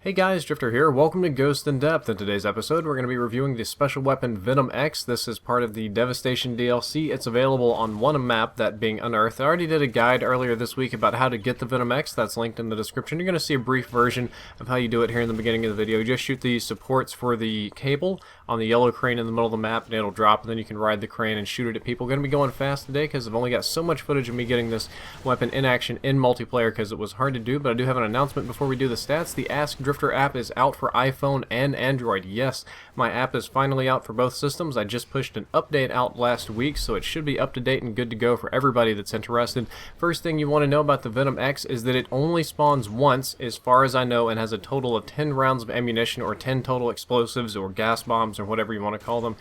Hey guys, Drifter here. Welcome to Ghost in Depth. In today's episode, we're going to be reviewing the special weapon Venom-X. This is part of the Devastation DLC. It's available on one map, that being Unearthed. I already did a guide earlier this week about how to get the Venom-X. That's linked in the description. You're going to see a brief version of how you do it here in the beginning of the video. You just shoot the supports for the cable on the yellow crane in the middle of the map, and it'll drop, and then you can ride the crane and shoot it at people. Going to be going fast today because I've only got so much footage of me getting this weapon in action in multiplayer because it was hard to do, but I do have an announcement before we do the stats. The Ask Drifter app is out for iPhone and Android. Yes, my app is finally out for both systems. I just pushed an update out last week, so it should be up to date and good to go for everybody that's interested. First thing you want to know about the Venom-X is that it only spawns once, as far as I know, and has a total of 10 rounds of ammunition, or 10 total explosives, or gas bombs, or whatever you want to call them.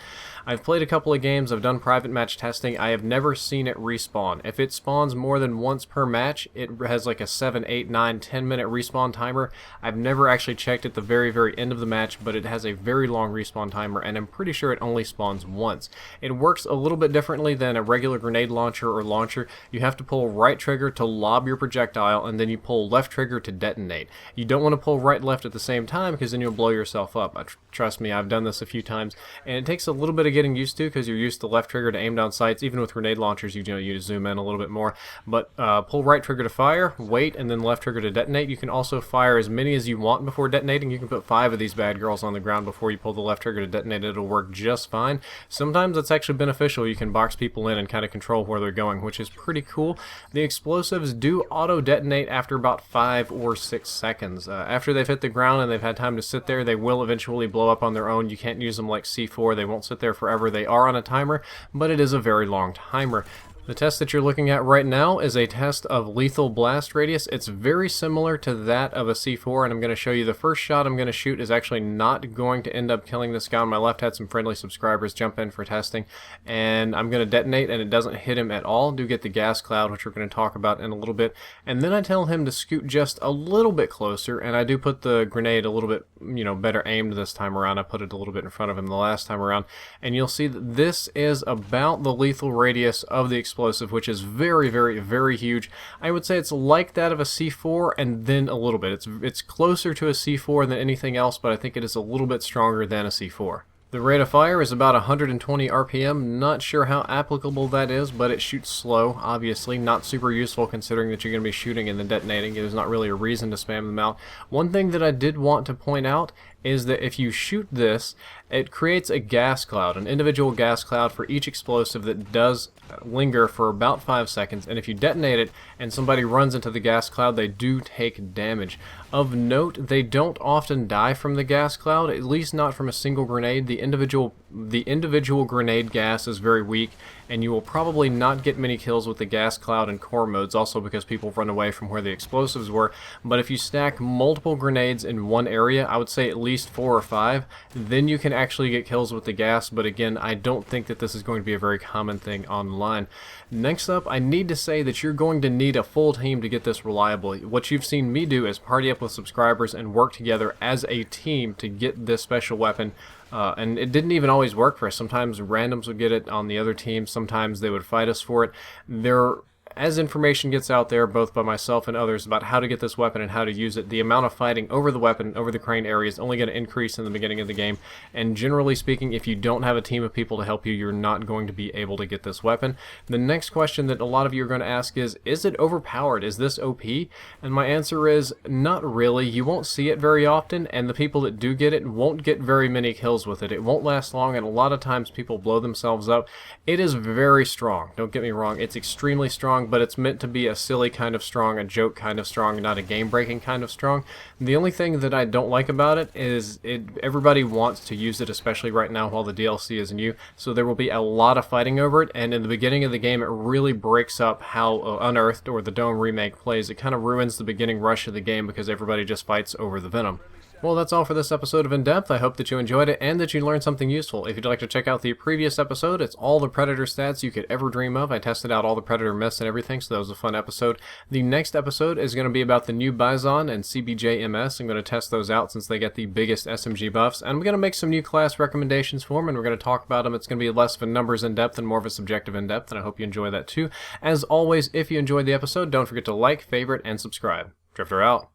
I've played a couple of games, I've done private match testing, I have never seen it respawn. If it spawns more than once per match, it has like a 7, 8, 9, 10 minute respawn timer. I've never actually checked at the very end of the match, but it has a very long respawn timer, and I'm pretty sure it only spawns once. It works a little bit differently than a regular grenade launcher or launcher. You have to pull right trigger to lob your projectile, and then you pull left trigger to detonate. You don't want to pull right and left at the same time, because then you'll blow yourself up. Trust me, I've done this a few times, and it takes a little bit of getting used to, because you're used to left trigger to aim down sights. Even with grenade launchers, you zoom in a little bit more, but pull right trigger to fire, wait, and then left trigger to detonate. You can also fire as many as you want before detonating. You can put 5 of these bad girls on the ground before you pull the left trigger to detonate. It'll work just fine. Sometimes it's actually beneficial. You can box people in and kind of control where they're going, which is pretty cool. The explosives do auto detonate after about 5 or 6 seconds. After they've hit the ground and they've had time to sit there, they will eventually blow up on their own. You can't use them like C4. They won't sit there forever. They are on a timer, but it is a very long timer. The test that you're looking at right now is a test of lethal blast radius. It's very similar to that of a C4, and I'm going to show you the first shot I'm going to shoot is actually not going to end up killing this guy on my left. Had some friendly subscribers jump in for testing, and I'm going to detonate, and it doesn't hit him at all. Do get the gas cloud, which we're going to talk about in a little bit, and then I tell him to scoot just a little bit closer, and I do put the grenade a little bit, better aimed this time around. I put it a little bit in front of him the last time around, and you'll see that this is about the lethal radius of the explosive, which is very huge. I would say it's like that of a C4 and then a little bit. It's closer to a C4 than anything else, but I think it is a little bit stronger than a C4. The rate of fire is about 120 RPM. Not sure how applicable that is, but it shoots slow, obviously. Not super useful considering that you're going to be shooting and then detonating. There's not really a reason to spam them out. One thing that I did want to point out is that if you shoot this, it creates a gas cloud, an individual gas cloud for each explosive that does linger for about 5 seconds, and if you detonate it and somebody runs into the gas cloud, they do take damage. Of note, they don't often die from the gas cloud, at least not from a single grenade. The individual grenade gas is very weak, and you will probably not get many kills with the gas cloud and core modes, also because people run away from where the explosives were. But if you stack multiple grenades in one area, I would say at least 4 or 5, then you can actually get kills with the gas, but again, I don't think that this is going to be a very common thing online. Next up, I need to say that you're going to need a full team to get this reliable. What you've seen me do is party up with subscribers and work together as a team to get this special weapon. And it didn't even always work for us. Sometimes randoms would get it on the other team. Sometimes they would fight us for it. As information gets out there, both by myself and others, about how to get this weapon and how to use it, the amount of fighting over the weapon, over the crane area, is only going to increase in the beginning of the game. And generally speaking, if you don't have a team of people to help you, you're not going to be able to get this weapon. The next question that a lot of you are going to ask is it overpowered? Is this OP? And my answer is not really. You won't see it very often, and the people that do get it won't get very many kills with it. It won't last long, and a lot of times people blow themselves up. It is very strong. Don't get me wrong. It's extremely strong, but it's meant to be a silly kind of strong, a joke kind of strong, not a game-breaking kind of strong. The only thing that I don't like about it is everybody wants to use it, especially right now while the DLC is new, so there will be a lot of fighting over it, and in the beginning of the game it really breaks up how Unearthed or the Dome remake plays. It kind of ruins the beginning rush of the game because everybody just fights over the Venom. Well, that's all for this episode of In Depth. I hope that you enjoyed it and that you learned something useful. If you'd like to check out the previous episode, it's all the Predator stats you could ever dream of. I tested out all the Predator myths and everything, so that was a fun episode. The next episode is going to be about the new Bison and CBJ-MS. I'm going to test those out since they get the biggest SMG buffs, and we're going to make some new class recommendations for them, and we're going to talk about them. It's going to be less of a numbers in depth and more of a subjective in depth, and I hope you enjoy that too. As always, if you enjoyed the episode, don't forget to like, favorite, and subscribe. Drifter out.